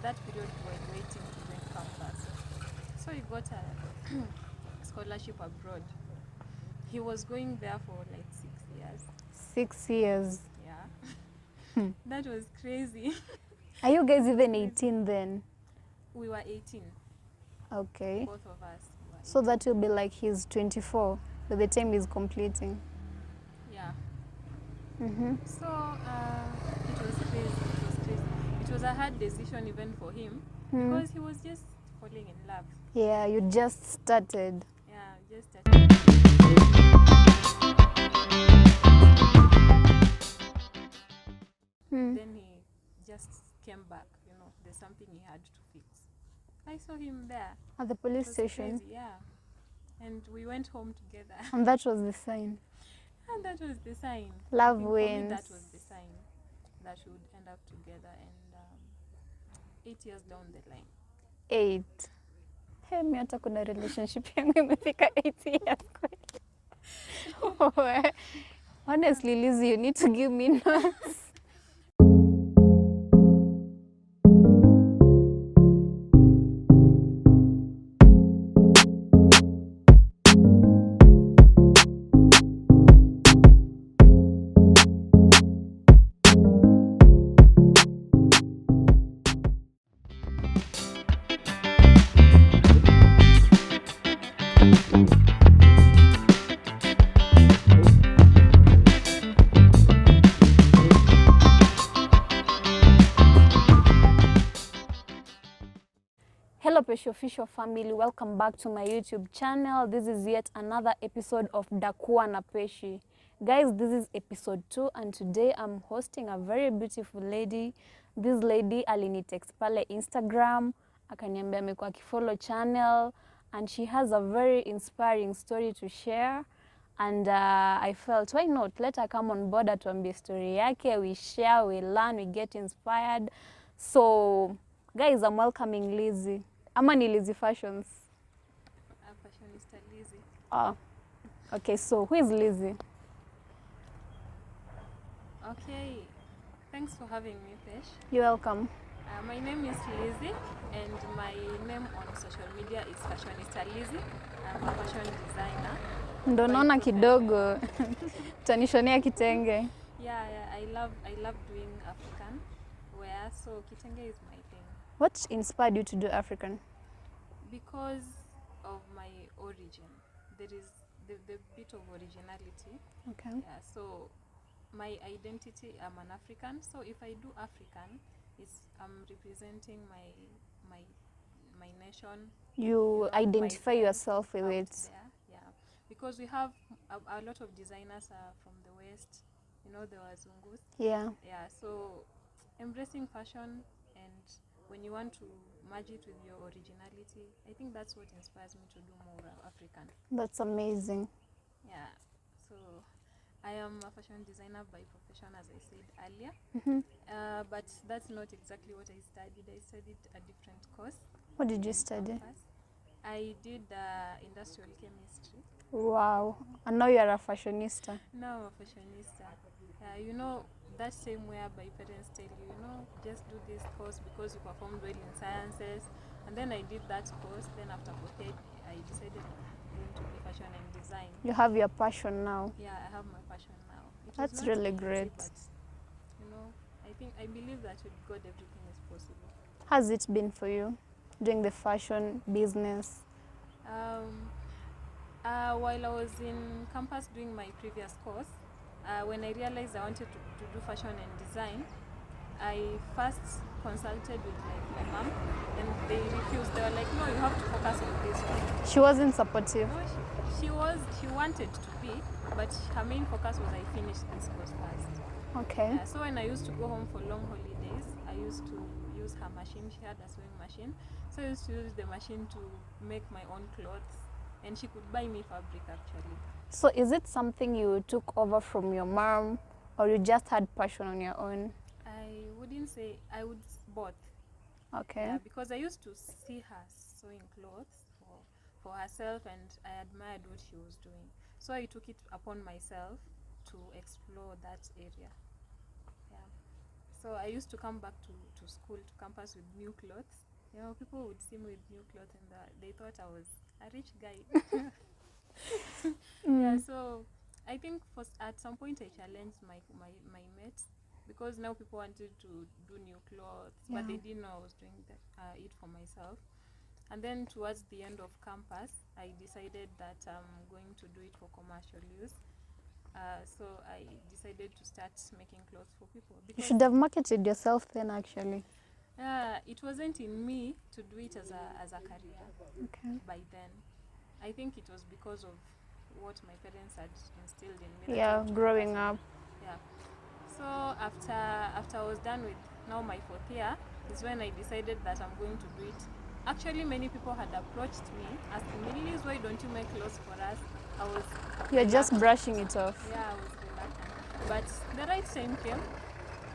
for that period we were waiting to join campus. So he got a scholarship abroad. He was going there for like 6 years. 6 years. Yeah. That was crazy. Are you guys even 18 then? We were 18. Okay. Both of us. So that will be like he's 24 by the time he's completing. Yeah. Mm-hmm. So it was crazy. It was crazy. It was a hard decision even for him because he was just falling in love. Yeah, you just started. Yeah, just started. Then he just came back. You know, there's something he had to fix. I saw him there At the police station. Crazy, yeah. And we went home together. And that was the sign. And that was the sign. Love I think wins. for me, that was the sign that we would end up together. And 8 years down the line. 8. Hey, mi hata kuna relationship yangu imefika 8 years kweli. Honestly, Lizzie, you need to give me notes. Hello Peshy official family, welcome back to my YouTube channel. This is yet another episode of Dakua na Peshy. Guys, this is episode 2 and today I'm hosting a very beautiful lady. This lady alinitext pale Instagram, akaniambia amekuwa akifollow channel and she has a very inspiring story to share. And I felt, why not? Let her come on board atuambie story yake, we share, we learn, we get inspired. So, guys, I'm welcoming Lizzie. Ama ni Lizzie Fashions? Fashionista Lizzie. Oh, okay, so who is Lizzie? Okay, thanks for having me, Pesh. You're welcome. My name is Lizzie and my name on social media is Fashionista Lizzie. I'm a fashion designer. Ndo naona kidogo. Tanishonea kitenge. Yeah, I love doing African wear, so kitenge is my thing. What inspired you to do African? Because of my origin. There is the bit of originality. Okay. Yeah, so my identity, I'm an African, so if I do African, I'm representing my nation. You identify yourself with it. There, yeah, because we have a lot of designers from the West, you know, the Wazungus. Yeah. Yeah, so embracing fashion and when you want to merge it with your originality, I think that's what inspires me to do more African. That's amazing. Yeah, so I am a fashion designer by profession, as I said earlier. But that's not exactly what I studied. I studied a different course. What did you study? I did industrial chemistry. Wow. And now you are a fashionista. Now I'm a fashionista. You know, that same whereby parents tell you, you know, just do this course because you performed well in sciences. And then I did that course. Then after 4th, I decided to be fashion and design. You have your passion now. Yeah, I have my passion now. That's really great. But, you know, I believe that with God everything is possible. How's it been for you doing the fashion business? While I was in campus doing my previous course, when I realized I wanted to do fashion and design, I first consulted with my mom and they refused. They were like, no, you have to focus on this one. She wasn't supportive? No, she wanted to be, but her main focus was I finished this course first. Okay. So when I used to go home for long holidays, I used to use her machine. She had a sewing machine. So I used to use the machine to make my own clothes. And she could buy me fabric actually. So is it something you took over from your mom or you just had passion on your own? I wouldn't say, I would both. Okay. Yeah, because I used to see her sewing clothes for herself and I admired what she was doing. So I took it upon myself to explore that area. Yeah. So I used to come back to school, to campus with new clothes. You know, people would see me with new clothes and they thought I was a rich guy. Yeah, so I think at some point I challenged my mates, because now people wanted to do new clothes, but they didn't know I was doing it for myself. And then towards the end of campus, I decided that I'm going to do it for commercial use. So I decided to start making clothes for people. You should have marketed yourself then, actually. It wasn't in me to do it as a career. Okay. By then, I think it was because of what my parents had instilled in me. Yeah, growing up. Yeah. So after I was done with now my 4th year, is when I decided that I'm going to do it. Actually, many people had approached me asking me, Liz, why don't you make clothes for us? I was You're reluctant. just brushing it off. Yeah, I was reluctant. But the right time came.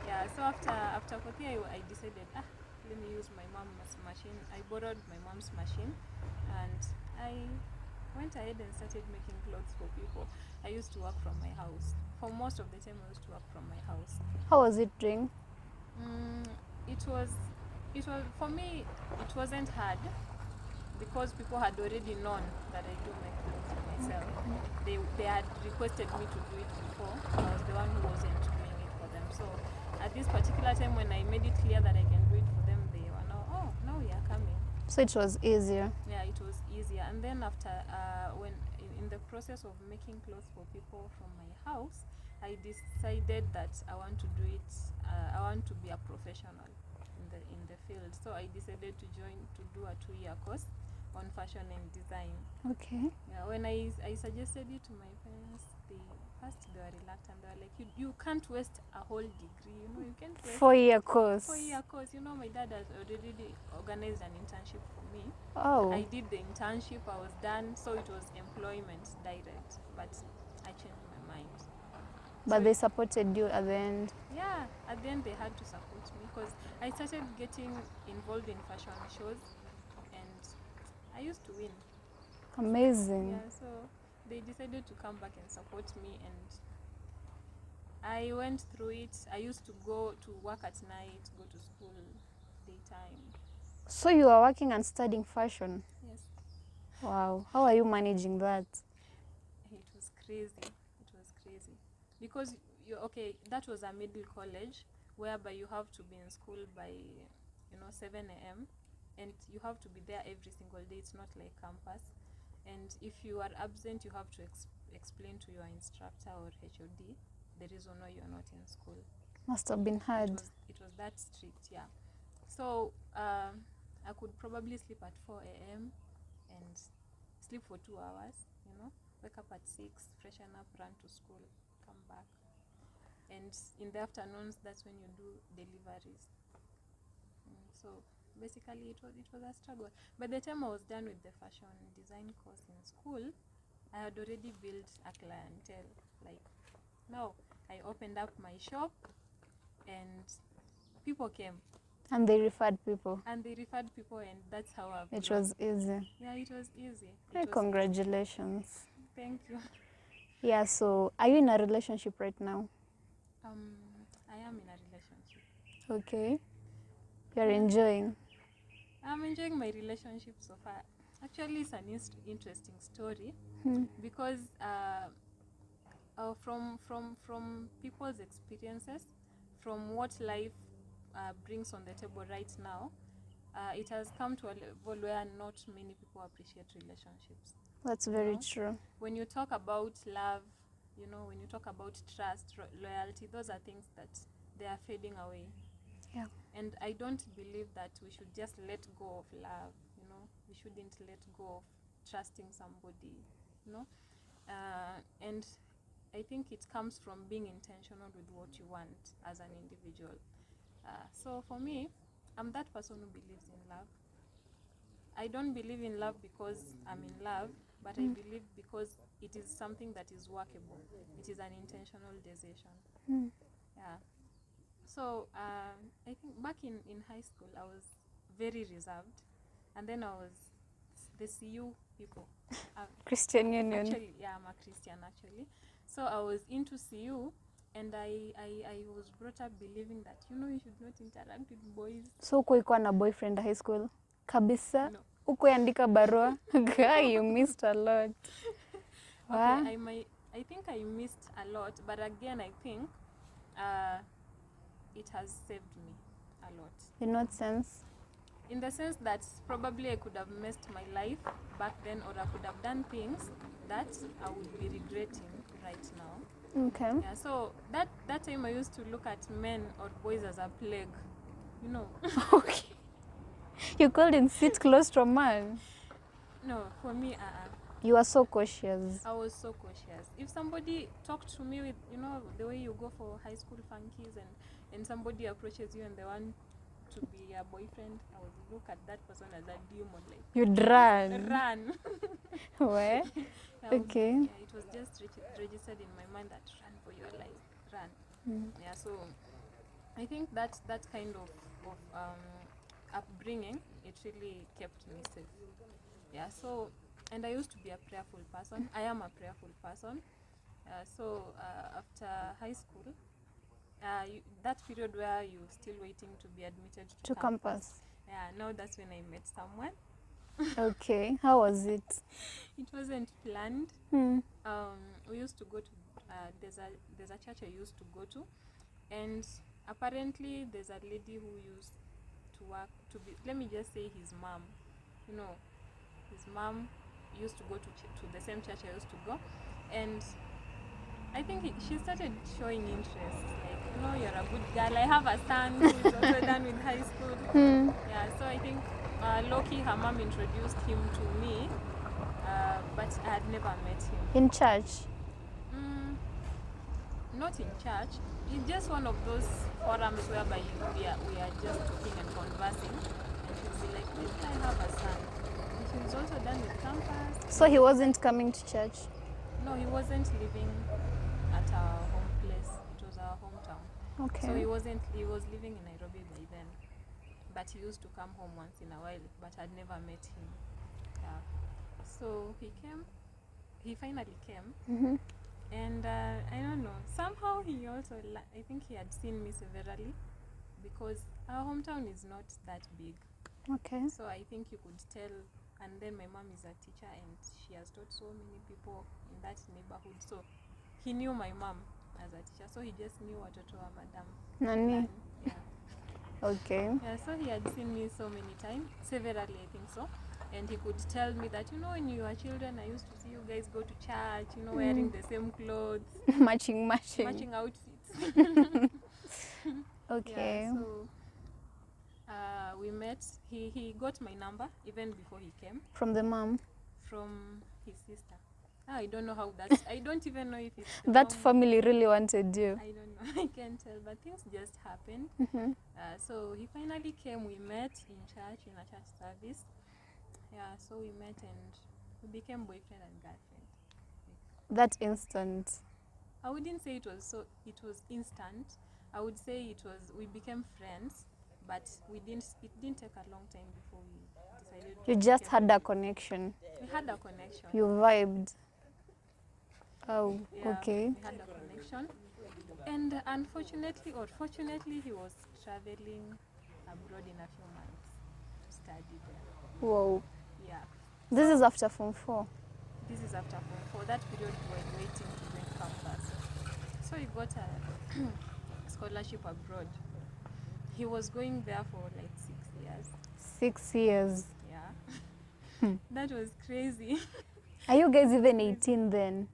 Yeah, so after 4th year, I decided, let me use my mom's machine. I borrowed my mom's machine, and I went ahead and started making clothes for people. I used to work from my house. For most of the time, I used to work from my house. How was it doing? It was for me. It wasn't hard, because people had already known that I do make clothes myself. They had requested me to do it before. I was the one who wasn't doing it for them. So at this particular time, when I made it clear that I can do it for them, they were now we are coming. So it was easier. Yeah, it was easier. And then after, when in the process of making clothes for people from my house, I decided that I want to do it. I want to be a professional in the field. So I decided to do a 2-year course on fashion and design. Okay. Yeah, when I suggested it to my parents, they were reluctant. They were like, you can't waste a whole degree. You can't waste 4-year course. 4-year course. My dad has already organized an internship for me. Oh. I did the internship, I was done, so it was employment direct, but I changed my mind. But So they supported you at the end. Yeah, at the end they had to support me, because I started getting involved in fashion shows, and I used to win. Amazing. Yeah, so they decided to come back and support me, and I went through it. I used to go to work at night, go to school daytime. So you are working and studying fashion? Yes. Wow. How are you managing that? It was crazy. Because that was a middle college, whereby you have to be in school by 7 a.m. and you have to be there every single day. It's not like campus. And if you are absent, you have to explain to your instructor or HOD the reason why you're not in school. Must have been hard. It was that strict, yeah. So I could probably sleep at 4 a.m. and sleep for 2 hours, wake up at 6, freshen up, run to school, come back. And in the afternoons, that's when you do deliveries. So basically it was a struggle. By the time I was done with the fashion design course in school, I had already built a clientele. Like, now I opened up my shop and people came. And they referred people. And that's how I've It grown. was easy. Yeah, it was easy. Congratulations. Easy. Thank you. Yeah, so are you in a relationship right now? I am in a relationship. Okay. You're enjoying? I'm enjoying my relationship so far. Actually, it's an interesting story because from people's experiences, from what life brings on the table right now, it has come to a level where not many people appreciate relationships. That's very true. When you talk about love, when you talk about trust, loyalty, those are things that they are fading away. Yeah. And I don't believe that we should just let go of love, we shouldn't let go of trusting somebody, and I think it comes from being intentional with what you want as an individual. So for me, I'm that person who believes in love. I don't believe in love because I'm in love, but I believe because it is something that is workable. It is an intentional decision. Yeah. So I think back in high school, I was very reserved. And then I was the CU people. Christian Union. Actually, yeah, I'm a Christian actually. So I was into CU, And I was brought up believing that, you know, you should not interact with boys. So kuikuwa na boyfriend high school? Kabisa? No. Ukuandika barua? Guy, you missed a lot. Okay, I think I missed a lot, but again, I think it has saved me a lot. In what sense? In the sense that probably I could have messed my life back then, or I could have done things that I would be regretting right now. Okay. Yeah, so that time I used to look at men or boys as a plague, you know. Okay. You couldn't sit close to a man. No, for me, You are so cautious. I was so cautious. If somebody talked to me with, you know, the way you go for high school funkies, and somebody approaches you and they want to be a boyfriend, I would look at that person as a demon, like, You'd run. run. Where? Okay. Yeah, it was just registered in my mind that run for your life, run. Yeah, so I think that kind of upbringing, it really kept me safe. Yeah, so, and I used to be a prayerful person. I am a prayerful person. So after high school, that period where you're still waiting to be admitted to campus. Yeah, now that's when I met someone. Okay. How was it? It wasn't planned. We used to go to there's a church I used to go to, and apparently there's a lady who used to work to be, let me just say, his mom. You know, his mom used to go to the same church I used to go, and I think she started showing interest, like, you know, you're a good girl. I have a son who's also done with high school. Yeah, so I think low-key her mom introduced him to me, but I had never met him. In church? Not in church. It's just one of those forums whereby we are just talking and conversing, and she'll be like, this guy have a son. And she was also done with campus. So he wasn't coming to church? No, he wasn't living at our home place. It was our hometown. Okay. So he was living in Nairobi by then. But he used to come home once in a while, but I'd never met him. Yeah. So he finally came. And I don't know, somehow he also, I think he had seen me severally, because our hometown is not that big. Okay. So I think you could tell. And then my mom is a teacher, and she has taught so many people in that neighborhood. So he knew my mom as a teacher, so he just knew watoto wa madam. Nani? Yeah. Okay. Yeah, so he had seen me so many times, severally, I think so. And he could tell me that, you know, when you were children, I used to see you guys go to church, you know, wearing the same clothes. Matching. Matching outfits. Okay. Yeah, so we met. He got my number even before he came. From the mom? From his sister. I don't know how that's... I don't even know if it's... That family really wanted you? I don't know. I can't tell, but things just happened. So he finally came. We met in church, in a church service. Yeah, so we met and we became boyfriend and girlfriend. That instant? I wouldn't say it was instant. I would say we became friends, but it didn't take a long time before we decided to... You just had a connection? We had a connection. You vibed? Oh, yeah, okay. We had a connection. And unfortunately or fortunately, he was traveling abroad in a few months to study there. Whoa. Yeah. This is after Form 4? This is after Form 4. That period we were waiting to join campus. So he got a scholarship abroad. He was going there for like 6 years. 6 years? Yeah. That was crazy. Are you guys even 18 then?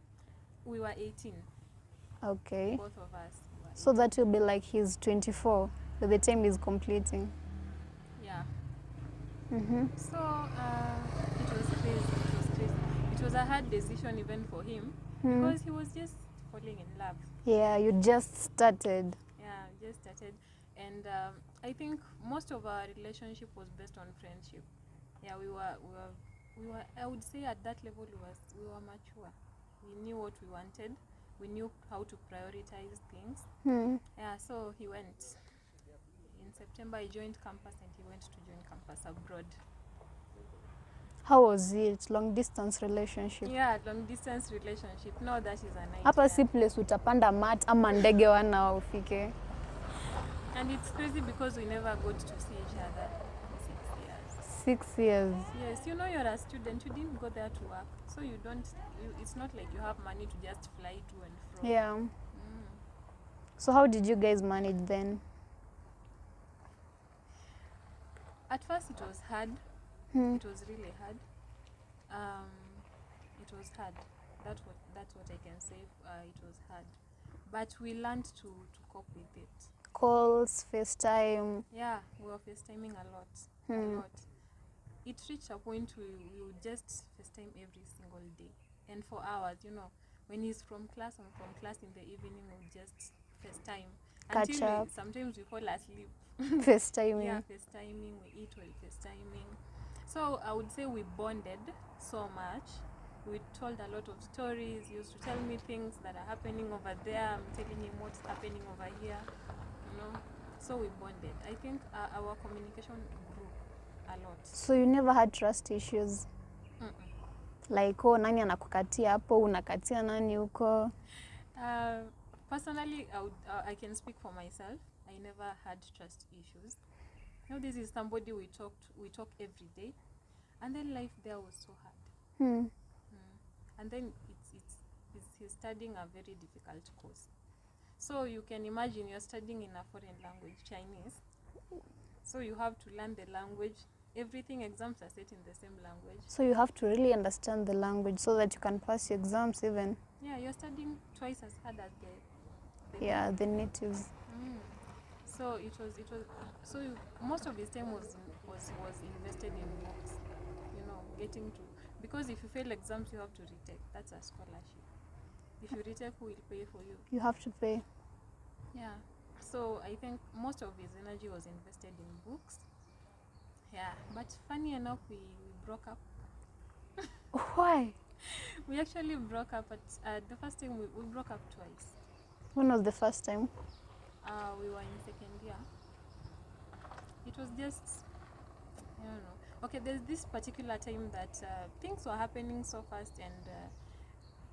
We were 18. Okay. Both of us. So that will be like he's 24 by the time he's completing. Yeah. So it was crazy. It was a hard decision even for him, because he was just falling in love. Yeah, you just started. Yeah, just started. And I think most of our relationship was based on friendship. Yeah, we were, I would say at that level we were mature. We knew what we wanted. We knew how to prioritize things. Yeah, so he went. In September, he joined campus, and he went to join campus abroad. How was it? Long distance relationship? Yeah, long distance relationship. No, that is a nightmare. Hapa si place utapanda mat ama ndege wana ufike. And it's crazy because we never got to see each other for 6 years. 6 years. Yes, you know you're a student, you didn't go there to work. So you don't, it's not like you have money to just fly to and fro. Yeah. So how did you guys manage then? At first it was hard. It was really hard. It was hard. That's what I can say. It was hard. But we learned to cope with it. Calls, FaceTime. Yeah, we were FaceTiming a lot. A lot. It reached a point where we would just FaceTime every single day. And for hours, you know. When he's from class, I'm from class in the evening, we would just FaceTime. Catch up. Sometimes we fall asleep. FaceTiming. Yeah, FaceTiming, we eat while FaceTiming. So I would say we bonded so much. We told a lot of stories. He used to tell me things that are happening over there. I'm telling him what's happening over here. You know. So we bonded. I think our communication grew a lot. So you never had trust issues? Like, oh, nani anakukatia hapo, unakatia nani huko? Personally, I can speak for myself. I never had trust issues. You know, this is somebody we talk every day, and then life there was so hard. And then he's studying a very difficult course. So you can imagine you're studying in a foreign language, Chinese. So you have to learn the language. Everything, exams are set in the same language. So you have to really understand the language so that you can pass your exams even. Yeah, you're studying twice as hard as the natives. So it was so most of his time was invested in books, you know, getting to, because if you fail exams you have to retake. That's a scholarship. If you retake, who will pay for you? You have to pay. Yeah. So I think most of his energy was invested in books. Yeah, but funny enough, we broke up. Why? We actually broke up at the first time we broke up twice. When was the first time? We were in second year. It was just, I don't know. Okay, there's this particular time that things were happening so fast, and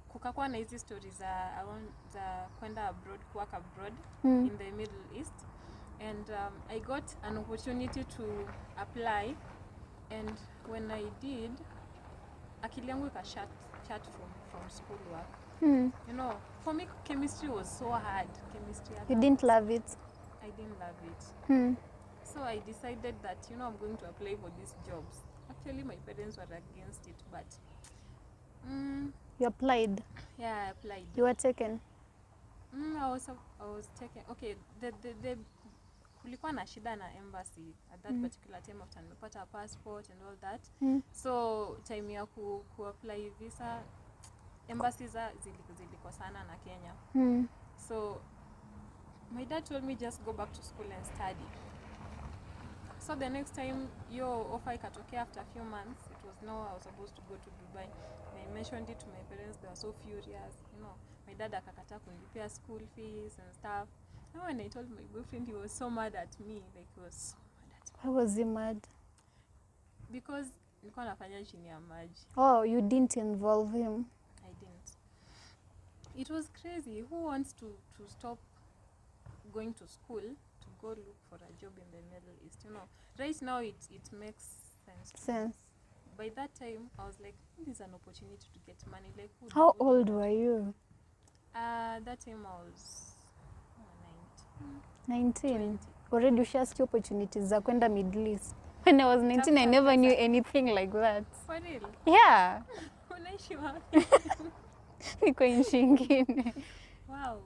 kukakuwa na hizi stories za kwenda abroad, work abroad in the Middle East. And I got an opportunity to apply, and when I did, akili yangu ikashut from school work. You know, for me chemistry was so hard. You didn't love it? I didn't love it. So I decided that, you know, I'm going to apply for these jobs. Actually, my parents were against it, but you applied? Yeah, I applied. You were taken? I was taken. Okay, the kulikuwa na shida na embassy at that particular time after nimepata passport and all that. So time ya ku apply visa, embassies ziliko sana na Kenya. So my dad told me just go back to school and study. So the next time your offer ikatokea after a few months, it was now I was supposed to go to Dubai. I mentioned it to my parents. They were so furious, you know. My dad akakataa kunilipia school fees and stuff. And when I told my boyfriend, he was so mad at me. Like, he was so mad at me. Why was he mad? Because nilikuwa nafanya chini ya maji. Oh, you didn't involve him? I didn't. It was crazy. Who wants to stop going to school to go look for a job in the Middle East? You know, right now it makes sense. By that time, I was like, this is an opportunity to get money. Like, how old were you? That time I was 19. Already ushasikia opportunities za kwenda Middle East. When I was 19, I never knew anything like that. For real? Yeah. Unaishi wapi? Niko nchi ingine. Wow.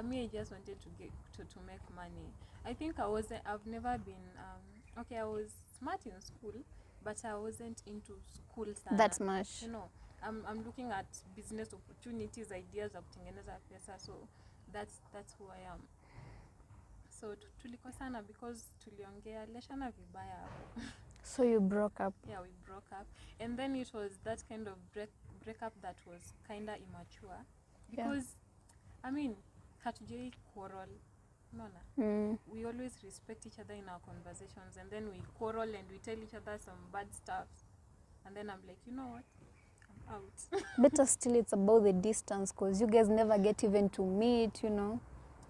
Me, I just wanted to get to make money. I think I've never been okay, I was smart in school, but I wasn't into school sana. That much. You know, I'm looking at business opportunities, ideas of kutengeneza pesa, so that's who I am. So tulikosana because tuliongea leshana vibaya. So you broke up? Yeah, we broke up, and then it was that kind of breakup that was kinda immature, because I mean, hatujai quarrel. No. We always respect each other in our conversations, and then we quarrel and we tell each other some bad stuff. And then I'm like, you know what? I'm out. Better still, it's about the distance because you guys never get even to meet, you know.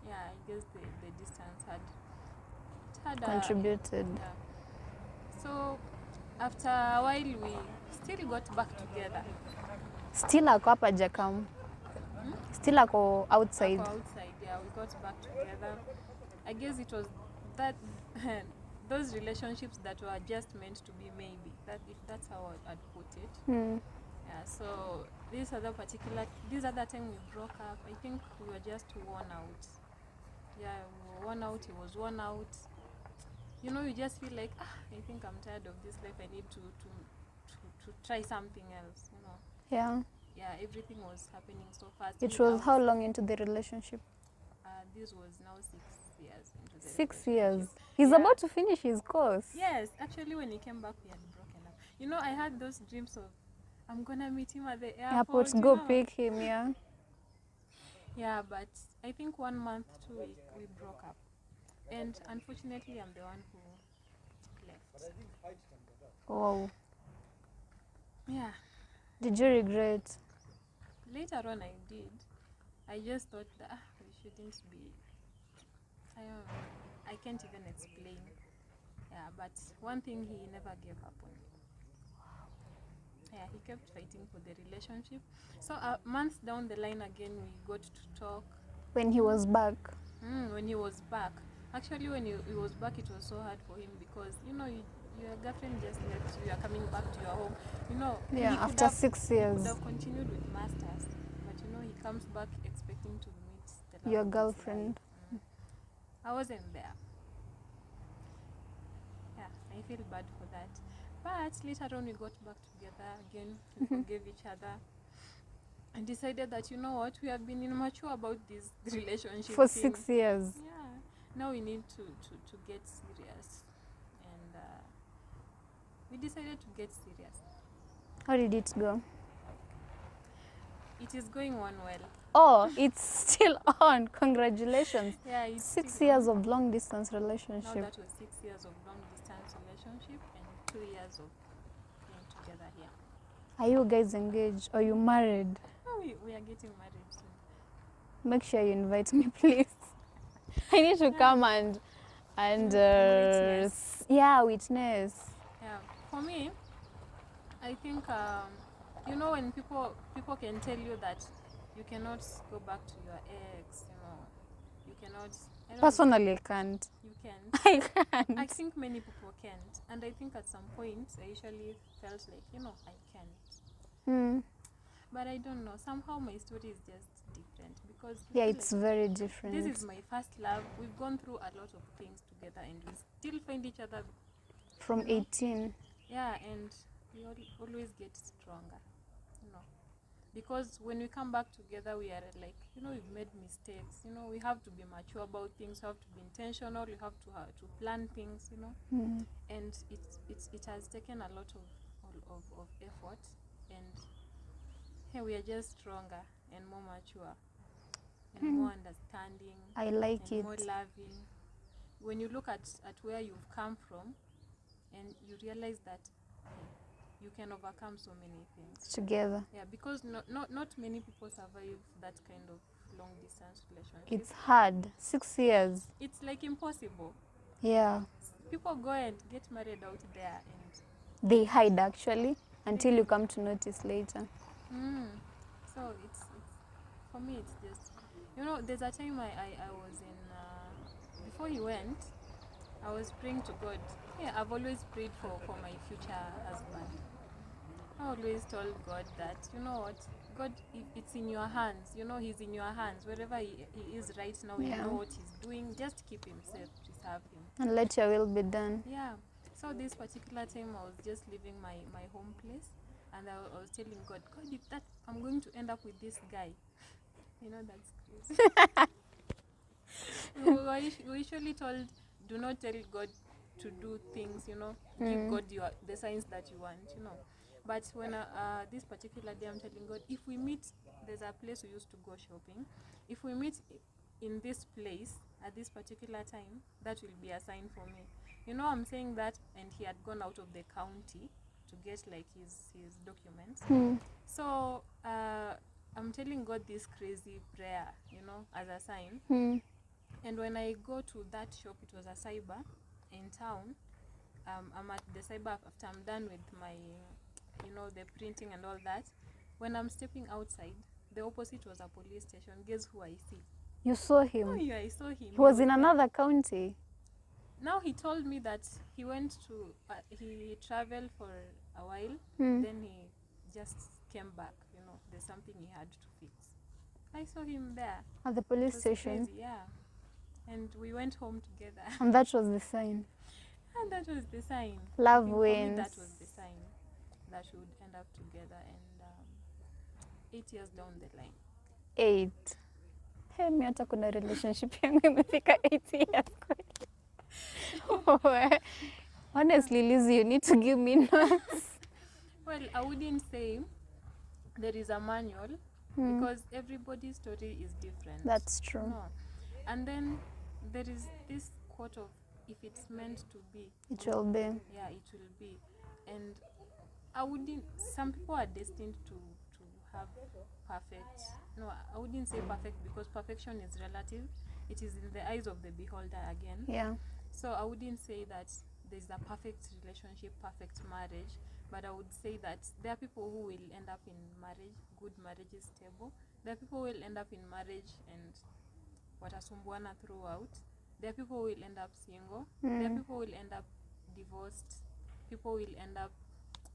Yeah, I guess the distance had Contributed. yeah. So after a while, we still got back together. Still ako hapa jakam. Still ako outside. Outside, yeah, we got back together. I guess it was that those relationships that were just meant to be, maybe that, if that's how I'd put it. Yeah, so this other time we broke up, I think we were just worn out. Yeah, we were worn out, he was worn out. You know, you just feel like, I think I'm tired of this life, I need to try something else, you know. Yeah. Yeah, everything was happening so fast. It was how long into the relationship? This was now 6 years into the 6 relationship. years. He's Yeah. about to finish his course. Yes, actually when he came back we had broken up. You know, I had those dreams of I'm gonna meet him at the airport. Go you know? pick him, yeah. Yeah, but I think 1 month to we broke up. And unfortunately I'm the one who left. Wow. Yeah. Did you regret? Later on I did. I just thought that we shouldn't be. I can't even explain. Yeah, but one thing, he never gave up on me. Yeah, he kept fighting for the relationship. So months down the line again, we got to talk. When he was back? When he was back. Actually, when he was back, it was so hard for him because, you know, your girlfriend just left you, are coming back to your home. You know, Yeah, after 6 years. He could have continued with masters. But, you know, he comes back expecting to meet the love Your of his girlfriend. life. I wasn't there. Yeah, I feel bad for that. But later on we got back together again. We forgave each other and decided that, you know what, we have been immature about this relationship For thing. 6 years. Yeah. Now we need to get serious. And we decided to get serious. How did it go? It is going on well. Oh, it's still on. Congratulations. Yeah, it's 6 still years on. of long distance relationship. Now that was 6 years of long distance relationship and 2 years of being together here. Are you guys engaged or you married? Oh, we are getting married soon. Make sure you invite me, please. I need to come and witness. Yeah, witness. Yeah, for me, I think you know, when people can tell you that you cannot go back to your ex, you know, you cannot. Personally, I can't. You can. I can't. I think many people can't, and I think at some point I usually felt like, you know, I can't. But I don't know. Somehow my story is just different because yeah, it's like very different. This is my first love. We've gone through a lot of things together, and we still find each other. From 18. Yeah, and we always get stronger, you know. Because when we come back together, we are like, you know, we've made mistakes. You know, we have to be mature about things. We have to be intentional. We have to plan things, you know. And it has taken a lot of effort, and here we are just stronger and more mature and more understanding. I like it. More loving. When you look at where you've come from, and you realize that you can overcome so many things together. Yeah, because not many people survive that kind of long distance relationship. It's hard. 6 years. It's like impossible. Yeah. People go and get married out there and they hide actually until you come to notice later. So it's for me, it's just, you know, there's a time I was in before he went, I was praying to God. Yeah, I've always prayed for my future husband. I always told God that, you know what, God, if it's in your hands, you know, he's in your hands. Wherever he is right now, you know what he's doing. Just keep him safe, preserve him. And let your will be done. Yeah. So this particular time, I was just leaving my home place. And I was telling God, if that I'm going to end up with this guy, you know, that's crazy. we usually told, do not tell God to do things, you know, give God the signs that you want, you know. But when this particular day, I'm telling God, if we meet, there's a place we used to go shopping. If we meet in this place at this particular time, that will be a sign for me. You know, I'm saying that, and he had gone out of the county to get like his documents. Hmm. So I'm telling God this crazy prayer, as a sign. Hmm. And when I go to that shop, it was a cyber in town. I'm at the cyber after I'm done with my, the printing and all that. When I'm stepping outside, the opposite was a police station. Guess who I see? You saw him? Oh, yeah, I saw him. He was in there. another county. Now he told me that he went to, he traveled for a while, Hmm. then he just came back. There's something he had to fix. I saw him there. At the It police was station. crazy, yeah. And we went home together. And that was the sign. And that was the sign. Love I think wins. For me, that was the sign that we would end up together. And 8 years down the line. 8. Hey, mi hata kuna relationship yangu imefika 8 years. Honestly, Lizzie, you need to give me notes. Well, I wouldn't say there is a manual because everybody's story is different. That's true. No. And then there is this quote of, if it's meant to be, It will be. yeah, it will be. And I wouldn't, some people are destined to have perfect. No, I wouldn't say perfect because perfection is relative. It is in the eyes of the beholder again. Yeah. So I wouldn't say that there's a perfect relationship, perfect marriage, but I would say that there are people who will end up in marriage, good marriage is stable. There are people who will end up in marriage and watasumbuana throughout. There are people who will end up single. There are people who will end up divorced. People will end up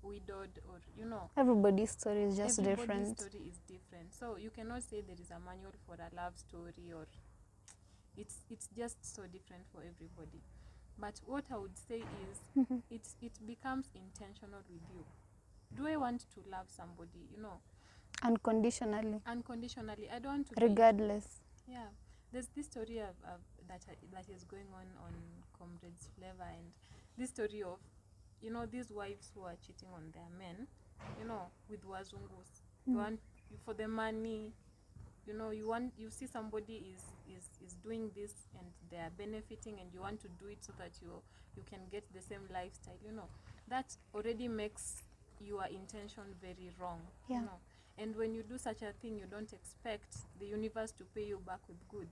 widowed, or Everybody's story is just everybody's different. story is different. So you cannot say there is a manual for a love story, or it's just so different for everybody. But what I would say is it becomes intentional with you. Do I want to love somebody, Unconditionally. unconditionally? I don't want to Regardless. Yeah, there's this story that is going on Comrades Flavor, and this story of these wives who are cheating on their men, with wazungus. You want for the money, you see somebody is doing this and they are benefiting, and you want to do it so that you can get the same lifestyle. That already makes your intention very wrong. Yeah. And when you do such a thing, you don't expect the universe to pay you back with good.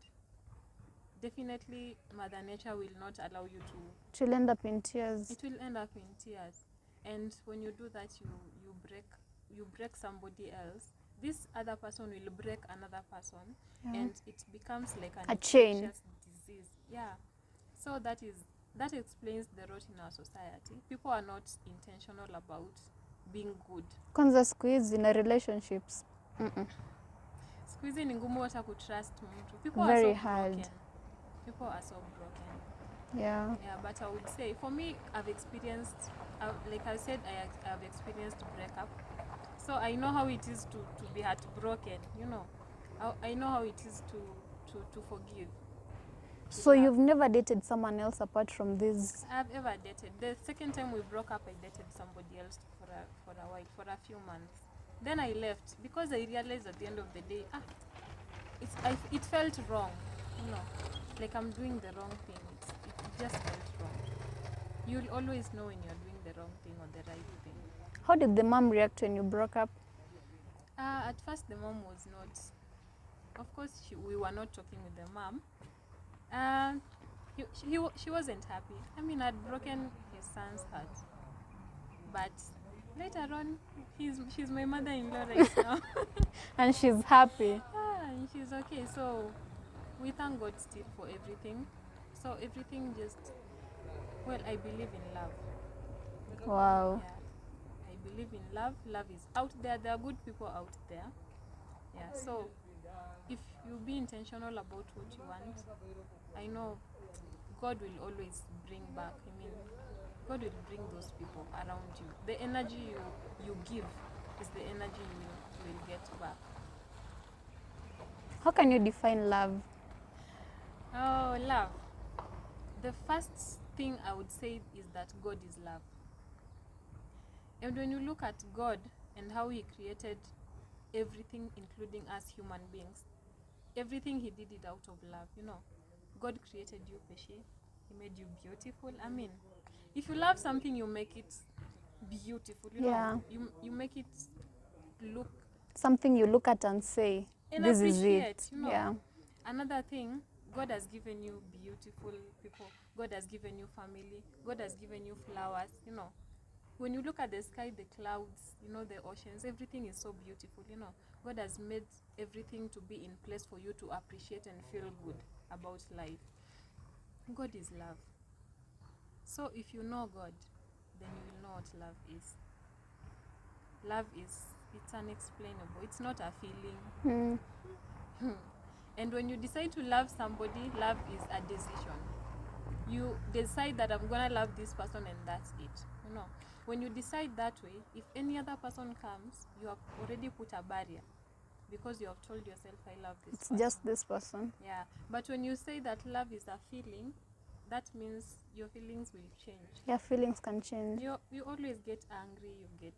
Definitely, Mother Nature will not allow you to. It will end up in tears. It will end up in tears. And when you do that, you break somebody else. This other person will break another person, and it becomes like a chain. infectious disease. Yeah. So that explains the rot in our society. People are not intentional about being good. Kwanza siku hizi na relationships. Siku hizi ni ngumu hata kutrust mtu. People Very are so hard. broken. People are so broken. Yeah. Yeah, but I would say for me, I've experienced, like I said, I've experienced breakup. So I know how it is to be heartbroken. I know how it is to forgive. So you've never dated someone else apart from this? I've ever dated. The second time we broke up, I dated somebody else for a while, for a few months. Then I left because I realized at the end of the day, it felt wrong. Like I'm doing the wrong thing. It just felt wrong. You'll always know when you're doing the wrong thing or the right thing. How did the mom react when you broke up? At first, the mom was not. Of course, we were not talking with the mom. She wasn't happy. I mean, I'd broken his son's heart. But later on, she's my mother-in-law right now. And she's happy. And she's okay. So we thank God still for everything. So everything just, I believe in love. Wow. Yeah. I believe in love. Love is out there. There are good people out there. Yeah. So if you be intentional about what you want, I know God will always bring back. I mean, God will bring those people around you. The energy you give is the energy you will get back. How can you define love? Oh, love. The first thing I would say is that God is love. And when you look at God and how He created everything, including us human beings, everything He did it out of love. God created you, Peshy. He made you beautiful. I mean, if you love something, you make it beautiful. Yeah. You make it look Something you look at and say, and this is appreciate. it. Yeah. Another thing, God has given you beautiful people. God has given you family. God has given you flowers. When you look at the sky, the clouds, the oceans, everything is so beautiful. God has made everything to be in place for you to appreciate and feel good about life. God is love. So if you know God, then you will know what love is. Love it's unexplainable. It's not a feeling. And when you decide to love somebody, love is a decision. You decide that I'm gonna love this person and that's it. When you decide that way, if any other person comes, you have already put a barrier because you have told yourself, I love this person. It's just this person. Yeah. But when you say that love is a feeling, that means your feelings will change. Your feelings can change. You always get angry, you get,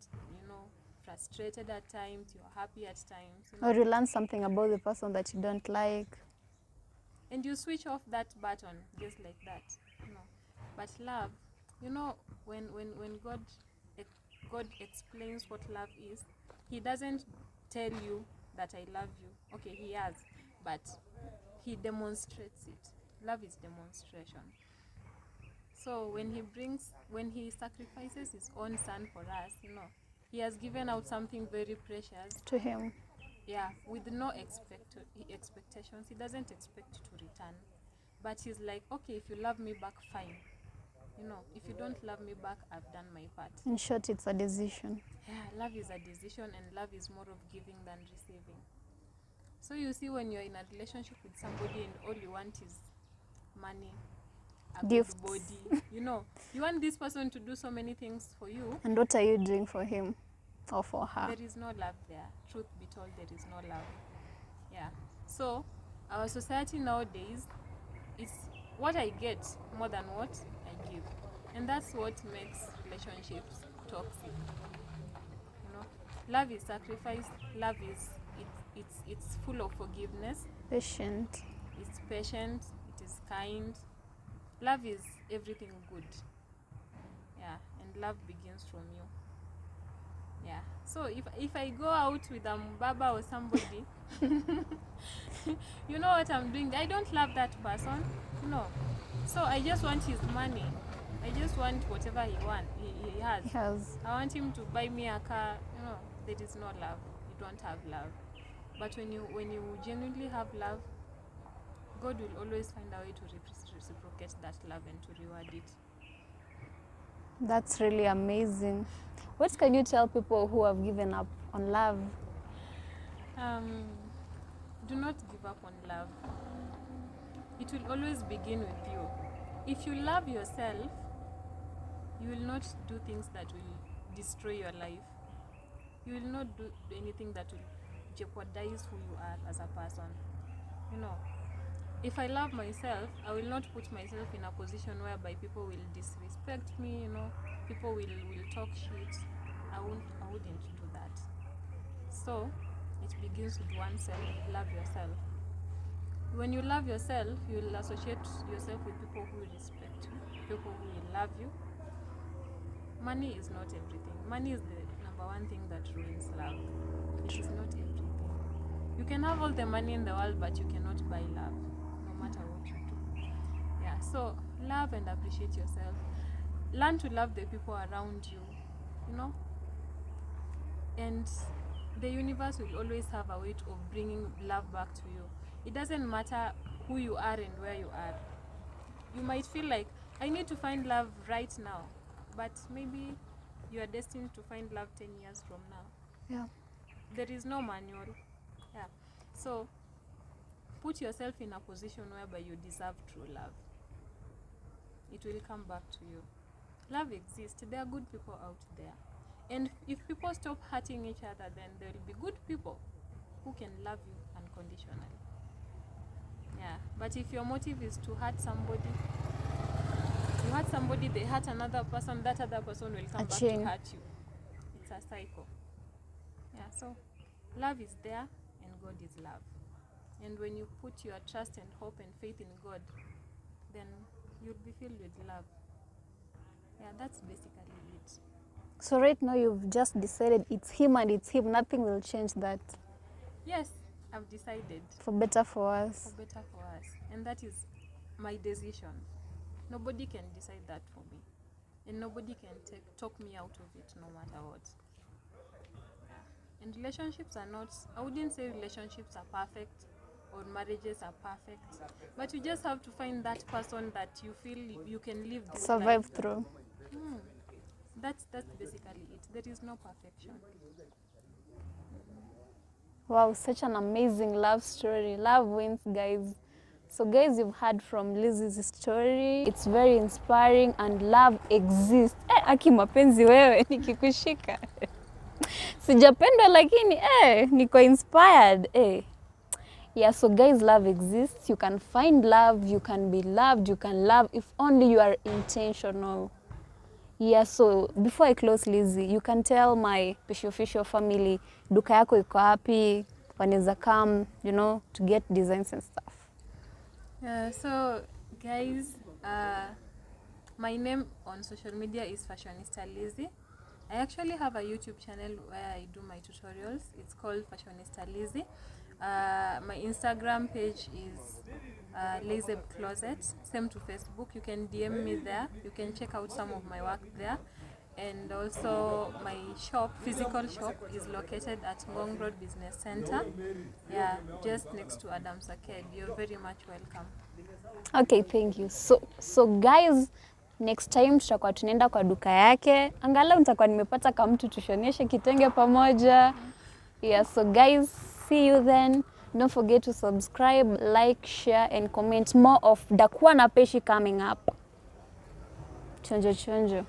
frustrated at times, you're happy at times. Or you learn something about the person that you don't like. And you switch off that button just like that. But love, when God explains what love is, he doesn't tell you that I love you. Okay, he has, but he demonstrates it. Love is demonstration. So when he sacrifices his own son for us, he has given out something very precious to him. Yeah, with no expectations. He doesn't expect to return. But he's like, okay, if you love me back, fine. If you don't love me back, I've done my part. In short, it's a decision. Yeah, love is a decision, and love is more of giving than receiving. So you see, when you're in a relationship with somebody and all you want is money, a Gifts. good body, you want this person to do so many things for you. And what are you doing for him or for her? There is no love there. Truth be told, there is no love. Yeah. So our society nowadays is what I get more than what I give, and that's what makes relationships toxic. Love is sacrifice. Love is it's full of forgiveness. Patient. It's patient. It is kind. Love is everything good. Yeah, and love begins from you. Yeah. So if I go out with a Baba or somebody, you know what I'm doing? I don't love that person. No. So I just want his money. I just want whatever he has. He has. I want him to buy me a car. There is no love. You don't have love. But when you genuinely have love, God will always find a way to reciprocate that love and to reward it. That's really amazing. What can you tell people who have given up on love? Do not give up on love. It will always begin with you. If you love yourself, you will not do things that will destroy your life. You will not do anything that will jeopardize who you are as a person. If I love myself, I will not put myself in a position whereby people will disrespect me, people will talk shit. I wouldn't do that. So it begins with oneself. Love yourself. When you love yourself, you will associate yourself with people who will respect you, people who will love you. Money is not everything. Money is the number one thing that ruins love. It is not everything. You can have all the money in the world, but you cannot buy love, no matter what you do. Yeah, so love and appreciate yourself. Learn to love the people around you, and the universe will always have a way of bringing love back to you. It doesn't matter who you are and where you are. You might feel like, I need to find love right now, but maybe you are destined to find love 10 years from now. Yeah. There is no manual. Yeah. So put yourself in a position whereby you deserve true love. It will come back to you. Love exists. There are good people out there. And if people stop hurting each other, then there will be good people who can love you unconditionally. Yeah. But if your motive is to hurt somebody, you hurt somebody, they hurt another person, that other person will come back to hurt you. It's a cycle. Yeah, so love is there and God is love. And when you put your trust and hope and faith in God, then you'll be filled with love. Yeah, that's basically it. So right now you've just decided it's him and it's him. Nothing will change that. Yes, I've decided. For better, for worse. For better, for us. And that is my decision. Nobody can decide that for me. And nobody can talk me out of it no matter what. And relationships are not, I wouldn't say relationships are perfect or marriages are perfect. But you just have to find that person that you feel you can live this Survive life. through. That's basically it. There is no perfection. Wow, such an amazing love story. Love wins, guys. So guys, you've heard from Lizzie's story. It's very inspiring and love exists. Aki mapenzi wewe nikikushika. Sijapendwa lakini niko inspired. Yeah, so guys, love exists. You can find love, you can be loved, you can love if only you are intentional. Yeah, so before I close, Lizzie, you can tell my Peshy Official family, duka yako iko wapi, wanaweza come, you know, to get designs and stuff. So guys, my name on social media is Fashionista Lizzie. I actually have a YouTube channel where I do my tutorials. It's called Fashionista Lizzie. My Instagram page is Lazy Closet. Same to Facebook. You can DM me there. You can check out some of my work there. And also my shop, physical shop, is located at Ngong Road Business Center. Yeah, just next to Adams Arcade. You're very much welcome. Okay, thank you. So guys, next time tutakuwa tunaenda kwa duka yake. Angalau nitakuwa nimepata kama mtu tushoneshe kitenge pamoja. Yeah, so guys, see you then. Don't forget to subscribe, like, share and comment. More of Dakua na Peshy coming up. Chonjo chonjo.